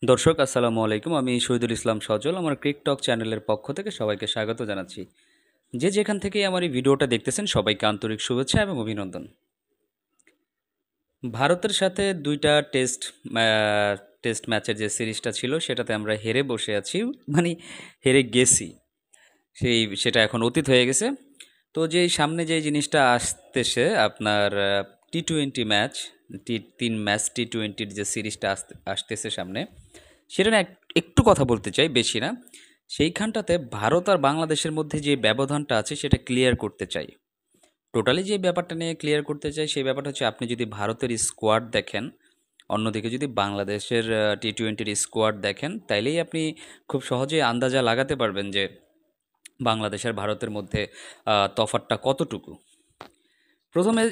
দর্শক আসসালামু আলাইকুম। আমি শহীদুল ইসলাম সজল। আমার ক্রিকটক চ্যানেলের পক্ষ থেকে সবাইকে স্বাগত জানাচ্ছি। যে যেখান থেকেই আমার এই ভিডিওটা দেখতেছেন সবাইকে আন্তরিক শুভেচ্ছা এবং অভিনন্দন। ভারতের সাথে ২টা টেস্ট ম্যাচের যে সিরিজটা ছিল সেটাতে আমরা হেরে বসে আছি। মানে হেরে গেছি। সেটা এখন অতীত হয়ে গেছে। তো যে সামনে যে জিনিসটা আসতেছে আপনার টি-20 ম্যাচ, ৩ ম্যাচ টি-20র যে সিরিজটা আসতেছে সামনে, সেটা না একটু কথা বলতে চাই, বেশি না। সেইখানটাতে ভারত আর বাংলাদেশের মধ্যে যে ব্যবধানটা আছে সেটা ক্লিয়ার করতে চাই। টোটালি যে ব্যাপারটা নিয়ে ক্লিয়ার করতে চাই সেই ব্যাপারটা হচ্ছে, আপনি যদি ভারতের স্কোয়াড দেখেন, অন্যদিকে যদি বাংলাদেশের টি-20র স্কোয়াড দেখেন, তাইলেই আপনি খুব সহজেই আন্দাজা লাগাতে পারবেন যে বাংলাদেশ আর ভারতের মধ্যে তফাৎটা কতটুকু। প্রথমে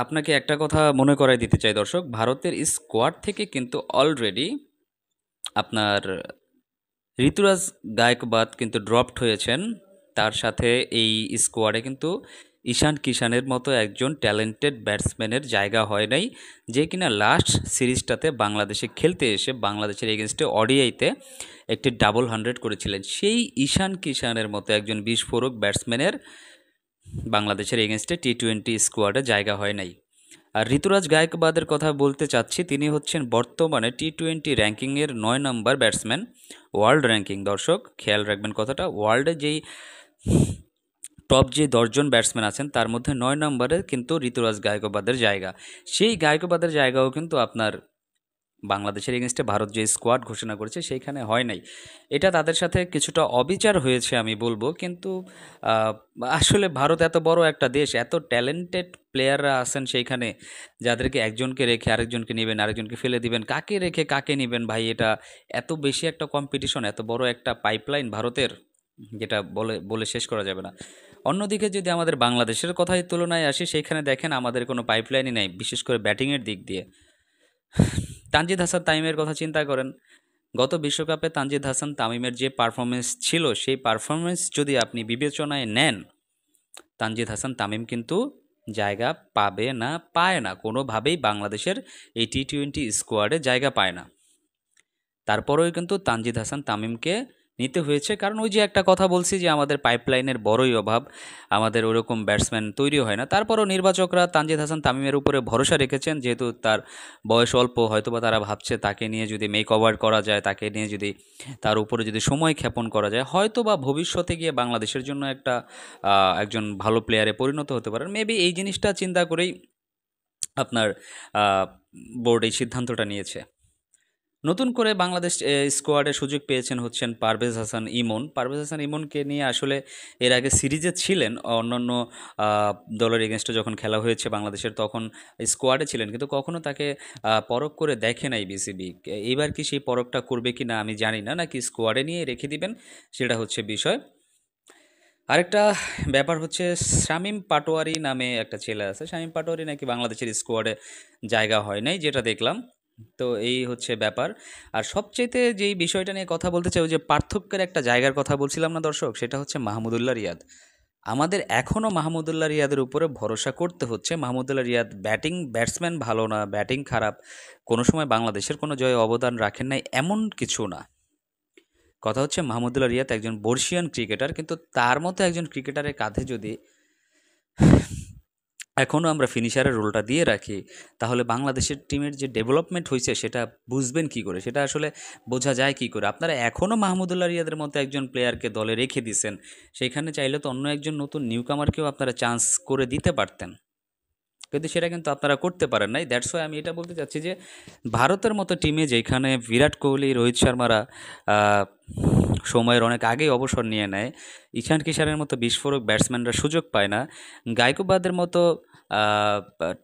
আপনাকে একটা কথা মনে করাই দিতে চাই দর্শক, ভারতের স্কোয়াড থেকে কিন্তু অলরেডি আপনার ঋতুরাজ গায়কবাদ কিন্তু ড্রপড হয়েছেন। তার সাথে এই স্কোয়াডে কিন্তু ঈশান কিষানের মতো একজন ট্যালেন্টেড ব্যাটসম্যানের জায়গা হয় নাই, যে কিনা লাস্ট সিরিজটাতে বাংলাদেশে খেলতে এসে বাংলাদেশের এগেনস্টে ওডিআইতে একটি ডাবল 100 করেছিলেন। সেই ঈশান কিষানের মতো একজন বিস্ফোরক ব্যাটসম্যানের বাংলাদেশের এগেনস্টে টি-20 স্কোয়াডে জায়গা হয় নাই। আর ঋতুরাজ গায়কবাদের কথা বলতে চাচ্ছি, তিনি হচ্ছেন বর্তমানে টি-20 র্যাঙ্কিংয়ের ৯ নম্বর ব্যাটসম্যান। ওয়ার্ল্ড র্যাঙ্কিং, দর্শক খেয়াল রাখবেন কথাটা, ওয়ার্ল্ডে যেই টপ যে ১০ জন ব্যাটসম্যান আছেন তার মধ্যে ৯ নম্বরে কিন্তু ঋতুরাজ গায়কবাদের জায়গা। সেই গায়কবাদের জায়গাও কিন্তু আপনার বাংলাদেশের এগেনস্টে ভারত যে স্কোয়াড ঘোষণা করেছে সেইখানে হয় নাই। এটা তাদের সাথে কিছুটা অবিচার হয়েছে আমি বলবো, কিন্তু আহ, আসলে ভারত এত বড় একটা দেশ, এত ট্যালেন্টেড প্লেয়াররা আছেন সেইখানে, যাদেরকে একজনকে রেখে আরেকজনকে নেবেন, আরেকজনকে ফেলে দিবেন, কাকে রেখে কাকে নেবেন ভাই, এটা এত বেশি একটা কম্পিটিশন, এত বড় একটা পাইপলাইন ভারতের, যেটা বলে বলে শেষ করা যাবে না। অন্যদিকে যদি আমাদের বাংলাদেশের কথাই তুলনায় আসি, সেইখানে দেখেন আমাদের কোনো পাইপলাইনই নাই, বিশেষ করে ব্যাটিংয়ের দিক দিয়ে। তানজিদ হাসান তামিমের কথা চিন্তা করেন, গত বিশ্বকাপে তানজিদ হাসান তামিমের যে পারফরমেন্স ছিল, সেই পারফরমেন্স যদি আপনি বিবেচনায় নেন, তানজিদ হাসান তামিম কিন্তু জায়গা পাবে না, পায় না, কোনোভাবেই বাংলাদেশের এই টি-20 স্কোয়াডে জায়গা পায় না। তারপরেও কিন্তু তানজিদ হাসান তামিমকে নিতে হয়েছে, কারণ ওই যে একটা কথা বলছি যে আমাদের পাইপলাইনের বড়ই অভাব, আমাদের ওরকম ব্যাটসম্যান তৈরি হয় না। তারপরও নির্বাচকরা তানজিদ হাসান তামিমের উপরে ভরসা রেখেছেন, যেহেতু তার বয়স অল্প, হয়তোবা তারা ভাবছে তাকে নিয়ে যদি মেক ওভার করা যায়, তাকে নিয়ে যদি তার উপরে যদি সময় ক্ষেপণ করা যায়, হয়তোবা ভবিষ্যতে গিয়ে বাংলাদেশের জন্য একজন ভালো প্লেয়ারে পরিণত হতে পারেন। মেবি এই জিনিসটা চিন্তা করেই আপনার বোর্ড এই সিদ্ধান্তটা নিয়েছে। নতুন করে বাংলাদেশ স্কোয়াডে সুযোগ পেয়েছেন হচ্ছেন পারভেজ হাসান ইমন। পারভেজ হাসান ইমনকে নিয়ে আসলে এর আগে সিরিজে ছিলেন, অন্যান্য দলের এগেনস্টে যখন খেলা হয়েছে বাংলাদেশের, তখন স্কোয়াডে ছিলেন, কিন্তু কখনো তাকে পরখ করে দেখে নাই বিসিবি। এইবার কি সেই পরখটা করবে কি না আমি জানি না, নাকি স্কোয়াডে নিয়ে রেখে দিবেন, সেটা হচ্ছে বিষয়। আরেকটা ব্যাপার হচ্ছে, শামীম পাটোয়ারি নামে একটা ছেলে আছে, শামীম পাটোয়ারি নাকি বাংলাদেশের স্কোয়াডে জায়গা হয় নাই, যেটা দেখলাম। তো এই হচ্ছে ব্যাপার। আর সবচেয়েতে যেই বিষয়টা নিয়ে কথা বলতে চাই, ওই যে পার্থক্যের একটা জায়গার কথা বলছিলাম না দর্শক, সেটা হচ্ছে মাহমুদুল্লাহ রিয়াদ। আমাদের এখনও মাহমুদুল্লাহ রিয়াদের উপরে ভরসা করতে হচ্ছে। মাহমুদুল্লাহ রিয়াদ ব্যাটসম্যান ভালো না, ব্যাটিং খারাপ, কোনো সময় বাংলাদেশের কোনো জয়ে অবদান রাখেন নাই এমন কিছু না। কথা হচ্ছে মাহমুদুল্লাহ রিয়াদ একজন বর্ষিয়ান ক্রিকেটার, কিন্তু তার মতো একজন ক্রিকেটারের কাঁধে যদি এখনও আমরা ফিনিশারের রোলটা দিয়ে রাখি, তাহলে বাংলাদেশের টিমের যে ডেভেলপমেন্ট হয়েছে সেটা বুঝবেন কি করে, সেটা আসলে বোঝা যায় কি করে। আপনারা এখনও মাহমুদুল্লাহ রিয়াদের মতো একজন প্লেয়ারকে দলে রেখে দিছেন, সেখানে চাইলে তো অন্য একজন নতুন নিউকামারকেও আপনারা চান্স করে দিতে পারতেন, কিন্তু সেটা কিন্তু আপনারা করতে পারেন নাই। দ্যাটস ওয়াই আমি এটা বলতে চাচ্ছি যে ভারতের মতো টিমে যেখানে বিরাট কোহলি, রোহিত শর্মারা আহ, সময়ের অনেক আগেই অবসর নিয়ে নেয়, ঈশান কিষানের মতো বিস্ফোরক ব্যাটসম্যানরা সুযোগ পায় না, গায়কোবাদের মতো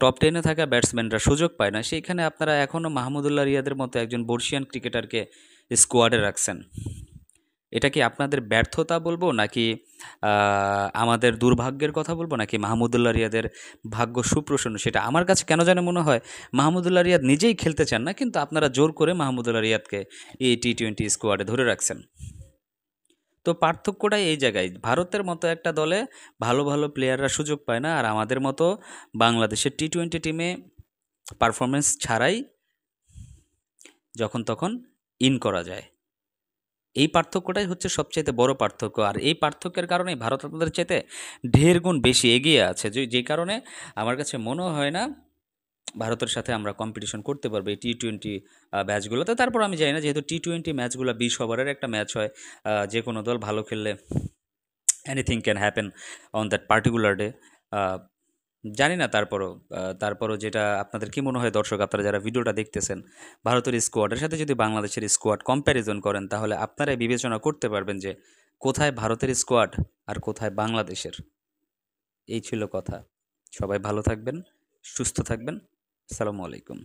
টপ 10-এ থাকা ব্যাটসম্যানরা সুযোগ পায় না, সেইখানে আপনারা এখনও মাহমুদুল্লাহ রিয়াদের মতো একজন বর্ষিয়ান ক্রিকেটারকে স্কোয়াডে রাখছেন। এটা কি আপনাদের ব্যর্থতা বলবো, নাকি আমাদের দুর্ভাগ্যের কথা বলবো, নাকি মাহমুদুল্লাহ রিয়াদের ভাগ্য সুপ্রসন্ন? সেটা আমার কাছে কেন যেন মনে হয় মাহমুদুল্লাহ রিয়াদ নিজেই খেলতে চান না, কিন্তু আপনারা জোর করে মাহমুদুল্লাহ রিয়াদকে এই টি-20 স্কোয়াডে ধরে রাখছেন। তো পার্থক্যটাই এই জায়গায়, ভারতের মতো একটা দলে ভালো ভালো প্লেয়াররা সুযোগ পায় না, আর আমাদের মতো বাংলাদেশের টি-20 টিমে পারফরমেন্স ছাড়াই যখন তখন ইন করা যায়। এই পার্থক্যটাই হচ্ছে সবচাইতে বড় পার্থক্য। আর এই পার্থক্যের কারণেই ভারত আপনাদের চাইতে ঢের গুণ বেশি এগিয়ে আছে। যে কারণে আমার কাছে মনে হয় না ভারতের সাথে আমরা কম্পিটিশন করতে পারবো এই টি-20 ম্যাচগুলোতে। তারপর আমি জানি না, যেহেতু টি-20 ম্যাচগুলো 20 ওভারের একটা ম্যাচ হয়, যে কোনো দল ভালো খেললে anything can happen on that particular day. জানি না, তারপরও যেটা আপনাদের কি মনে হয় দর্শক, আপনারা যারা ভিডিওটা দেখতেছেন, ভারতের স্কোয়াডের সাথে যদি বাংলাদেশের স্কোয়াড কম্প্যারিজন করেন, তাহলে আপনারাই বিবেচনা করতে পারবেন যে কোথায় ভারতের স্কোয়াড আর কোথায় বাংলাদেশের। এই ছিল কথা। সবাই ভালো থাকবেন, সুস্থ থাকবেন। আসসালামু আলাইকুম।